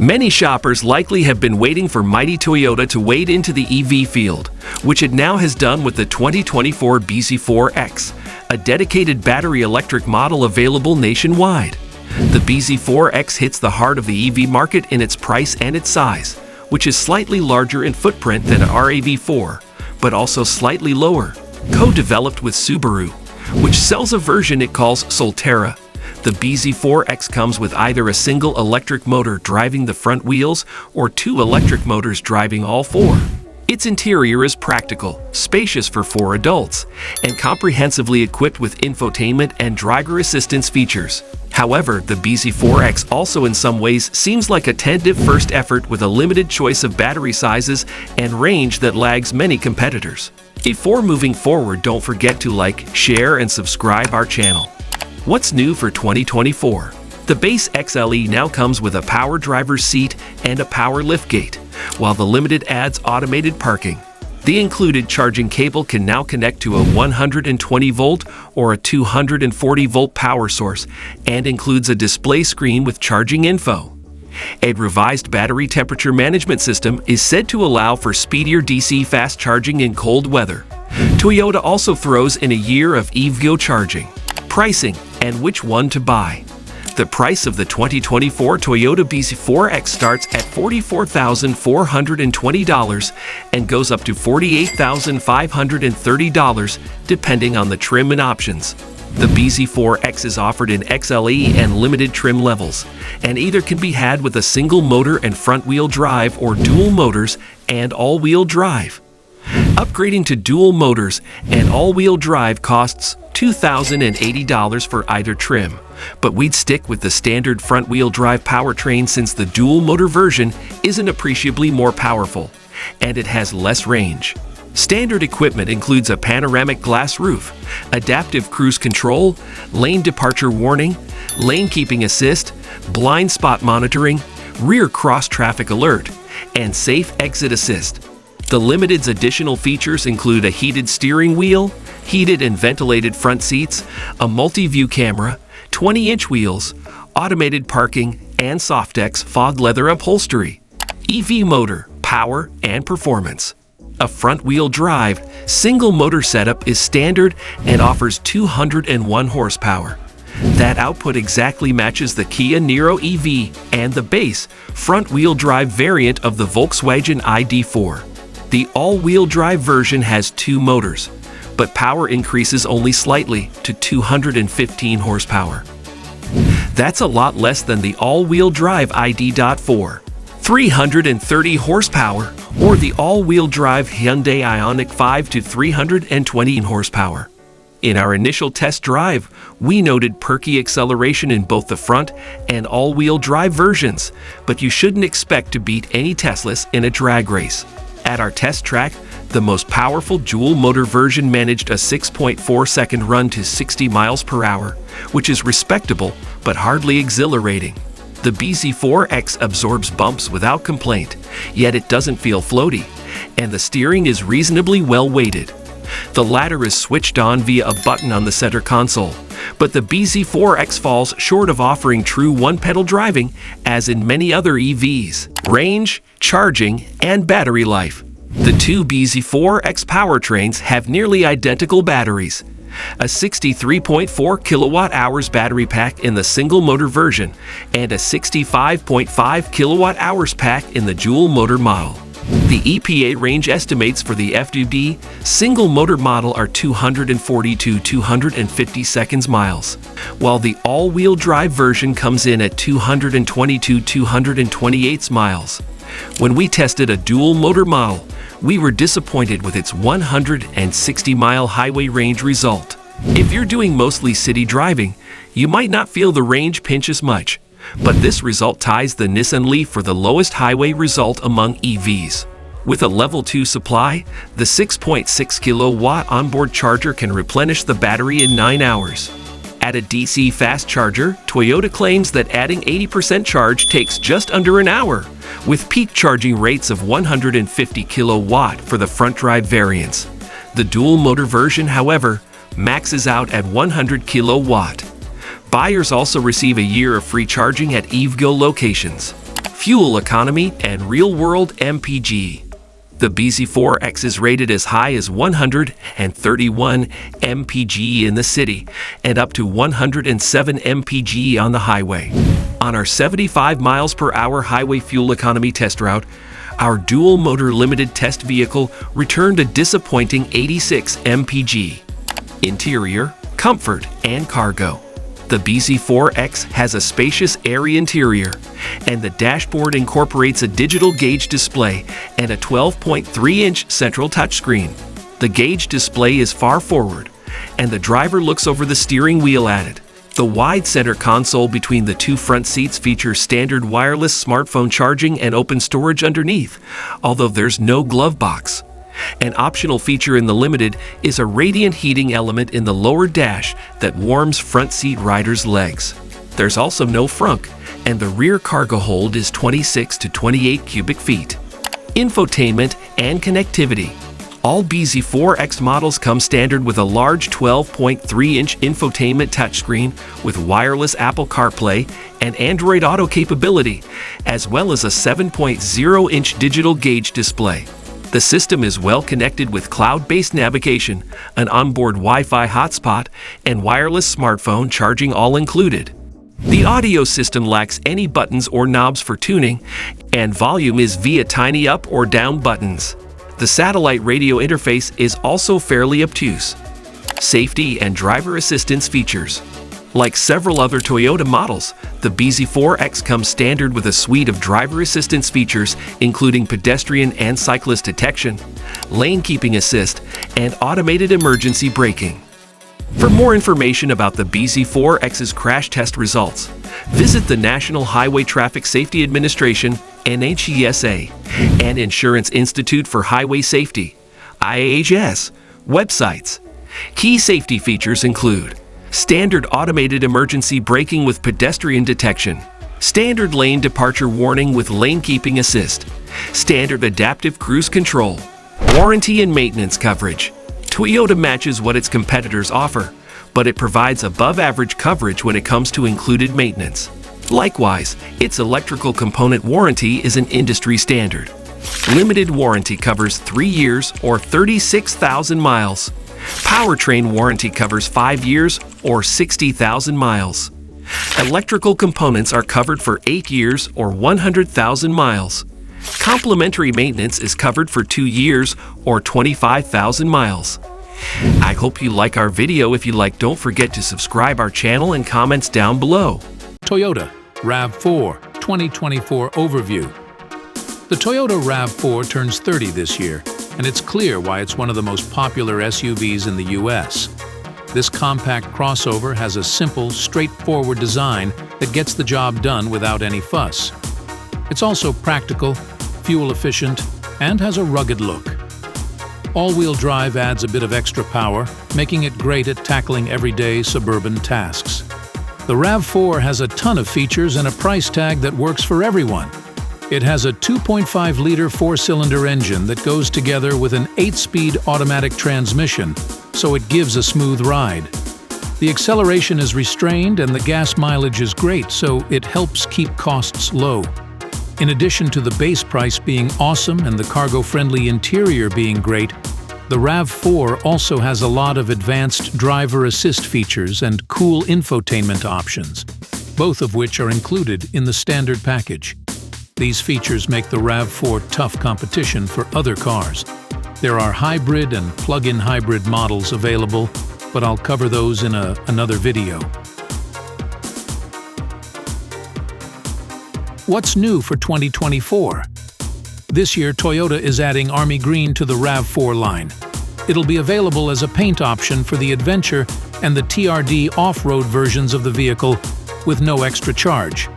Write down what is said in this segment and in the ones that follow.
Many shoppers likely have been waiting for mighty Toyota to wade into the EV field, which it now has done with the 2024 bz4x, a dedicated battery electric model available nationwide. The bz4x hits the heart of the EV market in its price and its size, which is slightly larger in footprint than an RAV4, but also slightly lower. Co-developed with Subaru, which sells a version it calls Solterra, the bz4x comes with either a single electric motor driving the front wheels or two electric motors driving all four. Its interior is practical, spacious for 4 adults, and comprehensively equipped with infotainment and driver assistance features. However, the bz4x also in some ways seems like a tentative first effort with a limited choice of battery sizes and range that lags many competitors. Before moving forward, don't forget to like, share, and subscribe our channel. What's new for 2024? The base XLE now comes with a power driver's seat and a power liftgate, while the Limited adds automated parking. The included charging cable can now connect to a 120-volt or a 240-volt power source and includes a display screen with charging info. A revised battery temperature management system is said to allow for speedier DC fast charging in cold weather. Toyota also throws in a year of EVgo charging. Pricing and which one to buy. The price of the 2024 Toyota bz4x starts at $44,420 and goes up to $48,530 depending on the trim and options. The bz4x is offered in XLE and Limited trim levels, and either can be had with a single motor and front-wheel drive or dual motors and all-wheel drive. Upgrading to dual motors and all-wheel drive costs $2,080 for either trim, but we'd stick with the standard front-wheel drive powertrain since the dual motor version isn't appreciably more powerful, and it has less range. Standard equipment includes a panoramic glass roof, adaptive cruise control, lane departure warning, lane keeping assist, blind spot monitoring, rear cross-traffic alert, and safe exit assist. The Limited's additional features include a heated steering wheel, heated and ventilated front seats, a multi-view camera, 20-inch wheels, automated parking, and Softex fog leather upholstery. EV motor, power, and performance. A front-wheel drive, single motor setup is standard and offers 201 horsepower. That output exactly matches the Kia Niro EV and the base, front-wheel drive variant of the Volkswagen ID.4. The all-wheel drive version has 2 motors, but power increases only slightly to 215 horsepower. That's a lot less than the all-wheel drive ID.4. 330 horsepower, or the all-wheel drive Hyundai Ioniq 5 to 320 horsepower. In our initial test drive, we noted perky acceleration in both the front and all-wheel drive versions, but you shouldn't expect to beat any Teslas in a drag race. At our test track, the most powerful dual-motor version managed a 6.4-second run to 60 miles per hour, which is respectable but hardly exhilarating. The bz4x absorbs bumps without complaint, yet it doesn't feel floaty, and the steering is reasonably well weighted. The latter is switched on via a button on the center console, but the bz4x falls short of offering true one-pedal driving as in many other EVs. Range, charging, and battery life. The two bz4x powertrains have nearly identical batteries. A 63.4 kilowatt-hours battery pack in the single-motor version and a 65.5 kilowatt-hours pack in the dual-motor model. The EPA range estimates for the FWD single-motor model are 240 to 250 seconds miles, while the all-wheel drive version comes in at 220 to 228 miles. When we tested a dual-motor model, we were disappointed with its 160-mile highway range result. If you're doing mostly city driving, you might not feel the range pinch as much, but this result ties the Nissan Leaf for the lowest highway result among EVs. With a level 2 supply, the 6.6 kilowatt onboard charger can replenish the battery in 9 hours. At a DC fast charger, Toyota claims that adding 80% charge takes just under an hour, with peak charging rates of 150 kilowatt for the front drive variants. The dual motor version, however, maxes out at 100 kilowatt. Buyers also receive a year of free charging at EVgo locations. fuel economy, and real-world MPG. The bz4x is rated as high as 131 mpg in the city and up to 107 mpg on the highway. On our 75 miles per hour highway fuel economy test route, our dual-motor limited test vehicle returned a disappointing 86 mpg. Interior, comfort, and cargo. The bz4x has a spacious, airy interior, and the dashboard incorporates a digital gauge display and a 12.3-inch central touchscreen. The gauge display is far forward, and the driver looks over the steering wheel at it. The wide center console between the two front seats features standard wireless smartphone charging and open storage underneath, although there's no glove box. An optional feature in the Limited is a radiant heating element in the lower dash that warms front seat riders' legs. There's also no frunk, and the rear cargo hold is 26 to 28 cubic feet. Infotainment and connectivity. All bz4x models come standard with a large 12.3-inch infotainment touchscreen with wireless Apple CarPlay and Android Auto capability, as well as a 7.0-inch digital gauge display. The system is well connected with cloud-based navigation, an onboard Wi-Fi hotspot, and wireless smartphone charging all included. The audio system lacks any buttons or knobs for tuning, and volume is via tiny up or down buttons. The satellite radio interface is also fairly obtuse. Safety and driver assistance features. Like several other Toyota models, the bz4x comes standard with a suite of driver assistance features including pedestrian and cyclist detection, lane keeping assist, and automated emergency braking. For more information about the bz4x's crash test results, visit the National Highway Traffic Safety Administration (NHTSA) and Insurance Institute for Highway Safety (IIHS) websites. Key safety features include standard automated emergency braking with pedestrian detection, standard lane departure warning with lane keeping assist, standard adaptive cruise control, warranty and maintenance coverage. Toyota matches what its competitors offer, but it provides above-average coverage when it comes to included maintenance. Likewise, its electrical component warranty is an industry standard. Limited warranty covers 3 years or 36,000 miles. Powertrain warranty covers 5 years or 60,000 miles. Electrical components are covered for 8 years or 100,000 miles. Complimentary maintenance is covered for 2 years or 25,000 miles. I hope you like our video. If you like, don't forget to subscribe our channel and comments down below. Toyota RAV4 2024 Overview. The Toyota RAV4 turns 30 this year, and it's clear why it's one of the most popular SUVs in the US. This compact crossover has a simple, straightforward design that gets the job done without any fuss. It's also practical, fuel-efficient, and has a rugged look. All-wheel drive adds a bit of extra power, making it great at tackling everyday suburban tasks. The RAV4 has a ton of features and a price tag that works for everyone. It has a 2.5-liter four-cylinder engine that goes together with an 8-speed automatic transmission, so it gives a smooth ride. The acceleration is restrained and the gas mileage is great, so it helps keep costs low. In addition to the base price being awesome and the cargo-friendly interior being great, the RAV4 also has a lot of advanced driver assist features and cool infotainment options, both of which are included in the standard package. These features make the RAV4 tough competition for other cars. There are hybrid and plug-in hybrid models available, but I'll cover those in another video. What's new for 2024? This year, Toyota is adding Army Green to the RAV4 line. It'll be available as a paint option for the Adventure and the TRD off-road versions of the vehicle with no extra charge.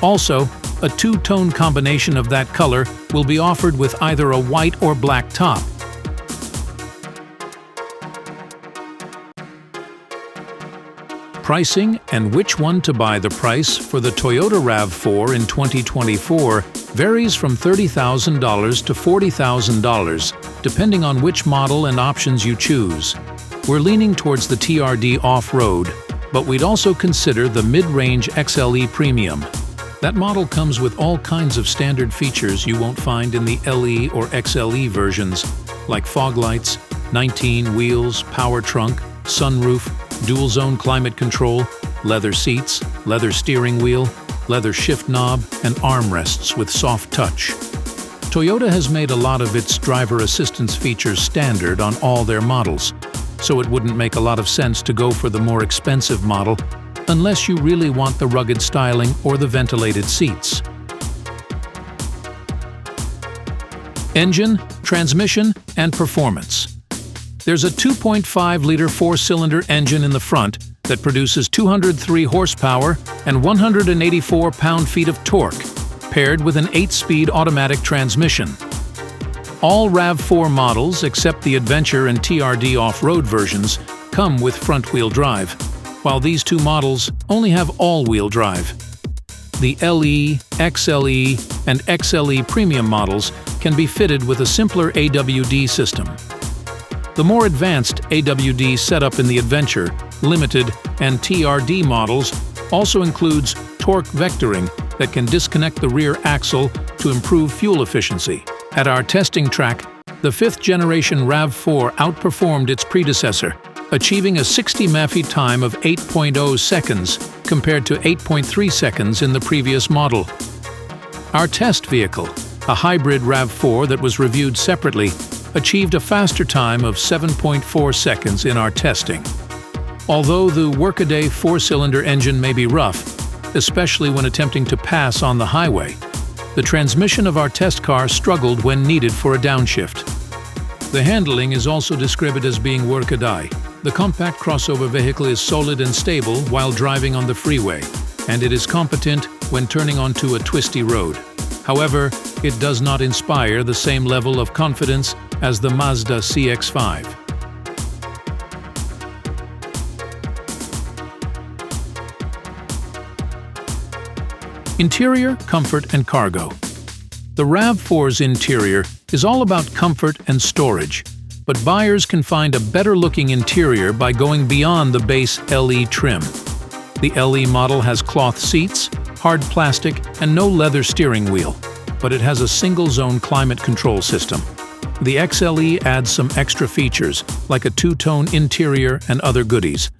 Also, a two-tone combination of that color will be offered with either a white or black top. Pricing and which one to buy. The price for the Toyota RAV4 in 2024 varies from $30,000 to $40,000, depending on which model and options you choose. We're leaning towards the TRD off-road, but we'd also consider the mid-range XLE Premium. That model comes with all kinds of standard features you won't find in the LE or XLE versions, like fog lights, 19 wheels, power trunk, sunroof, dual-zone climate control, leather seats, leather steering wheel, leather shift knob, and armrests with soft touch. Toyota has made a lot of its driver assistance features standard on all their models, so it wouldn't make a lot of sense to go for the more expensive model unless you really want the rugged styling or the ventilated seats. Engine, transmission, and performance. There's a 2.5-liter four-cylinder engine in the front that produces 203 horsepower and 184 pound-feet of torque, paired with an 8-speed automatic transmission. All RAV4 models, except the Adventure and TRD off-road versions, come with front-wheel drive, while these two models only have all-wheel drive. The LE, XLE, and XLE Premium models can be fitted with a simpler AWD system. The more advanced AWD setup in the Adventure, Limited, and TRD models also includes torque vectoring that can disconnect the rear axle to improve fuel efficiency. At our testing track, the 5th generation RAV4 outperformed its predecessor, achieving a 60 mph time of 8.0 seconds compared to 8.3 seconds in the previous model. Our test vehicle, a hybrid RAV4 that was reviewed separately, achieved a faster time of 7.4 seconds in our testing. Although the workaday four-cylinder engine may be rough, especially when attempting to pass on the highway, the transmission of our test car struggled when needed for a downshift. The handling is also described as being workaday. The compact crossover vehicle is solid and stable while driving on the freeway, and it is competent when turning onto a twisty road. However, it does not inspire the same level of confidence as the Mazda CX-5. Interior, comfort, and cargo. The RAV4's interior is all about comfort and storage, but buyers can find a better-looking interior by going beyond the base LE trim. The LE model has cloth seats, hard plastic, and no leather steering wheel, but it has a single-zone climate control system. The XLE adds some extra features, like a two-tone interior and other goodies.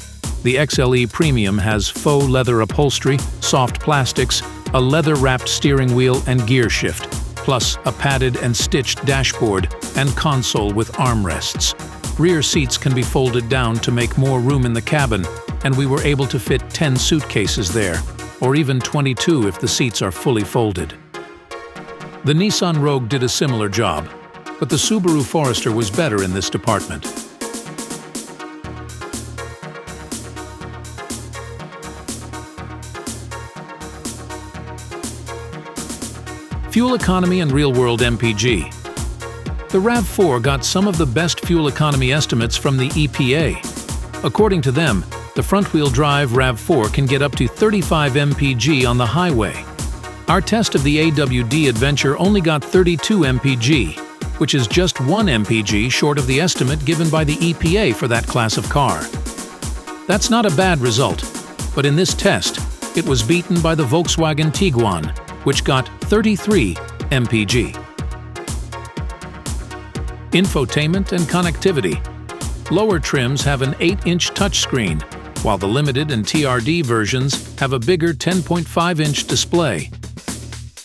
The XLE Premium has faux leather upholstery, soft plastics, a leather-wrapped steering wheel and gear shift, plus a padded and stitched dashboard and console with armrests. Rear seats can be folded down to make more room in the cabin, and we were able to fit 10 suitcases there, or even 22 if the seats are fully folded. The Nissan Rogue did a similar job, but the Subaru Forester was better in this department. Fuel economy and real-world MPG. The RAV4 got some of the best fuel economy estimates from the EPA. According to them, the front-wheel drive RAV4 can get up to 35 mpg on the highway. Our test of the AWD Adventure only got 32 mpg, which is just 1 mpg short of the estimate given by the EPA for that class of car. That's not a bad result, but in this test, it was beaten by the Volkswagen Tiguan, which got 33 mpg. Infotainment and connectivity. Lower trims have an 8-inch touchscreen, while the Limited and TRD versions have a bigger 10.5-inch display.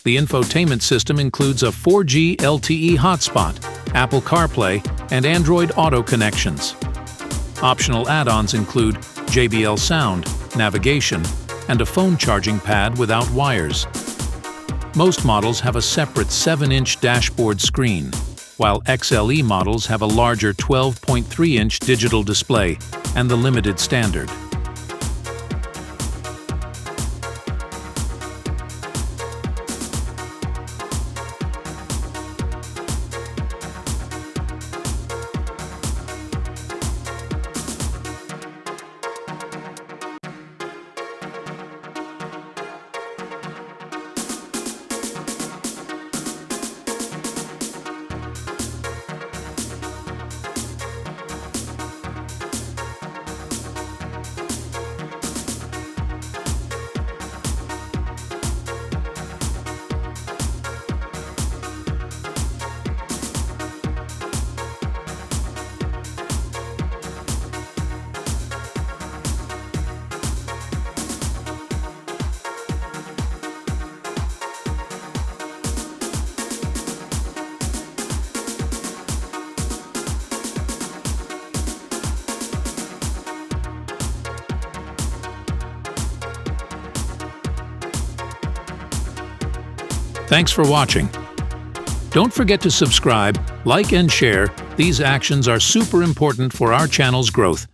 The infotainment system includes a 4G LTE hotspot, Apple CarPlay, and Android Auto connections. Optional add-ons include JBL sound, navigation, and a phone charging pad without wires. Most models have a separate 7-inch dashboard screen, while XLE models have a larger 12.3-inch digital display and the Limited standard. Thanks for watching. Don't forget to subscribe, like and share. These actions are super important for our channel's growth.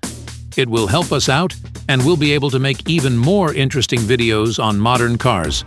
It will help us out, and we'll be able to make even more interesting videos on modern cars.